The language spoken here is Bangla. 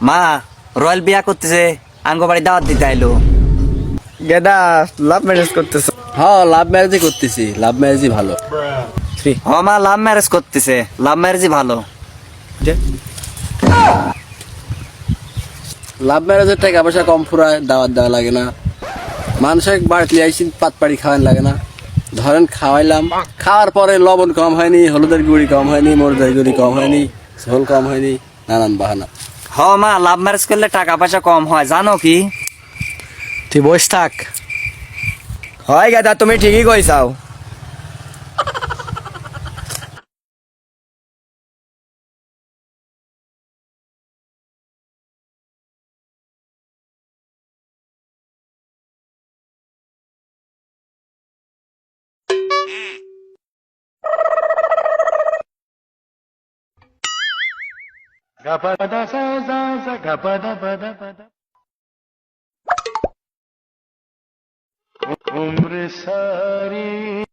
মা রয়্যাল বিয়া করতেছে, আঙ্গ বাড়ি দাওয়াত দিতে আইলো। গেদা লাভ ম্যারেজ করতেছ? হ্যাঁ, লাভ ম্যারেজই করতেছি, লাভ ম্যারেজই ভালো। হ মা, লাভ ম্যারেজ করতেছে, লাভ ম্যারেজই ভালো। লাভ ম্যারেজের টাকা পয়সা কম ফুরায়, দাওয়াত দেওয়া লাগে না, মানুষের বাড়িতে আইসি পাত পাড়ি খাওয়ান লাগে না। ধরেন খাওয়াইলাম, খাওয়ার পরে লবণ কম হয়নি, হলুদের গুঁড়ি কম হয়নি, মরিচের গুঁড়ি কম হয়নি, ঝোল কম হয়নি, নানান বাহানা। হ মা, লাভ ম্যারেজ করলে টাকা পয়সা কম হয়, জানো কি? তুই বস থাক। হয় গেদা, তুমি ঠিকই কইছাও। उम्र सारी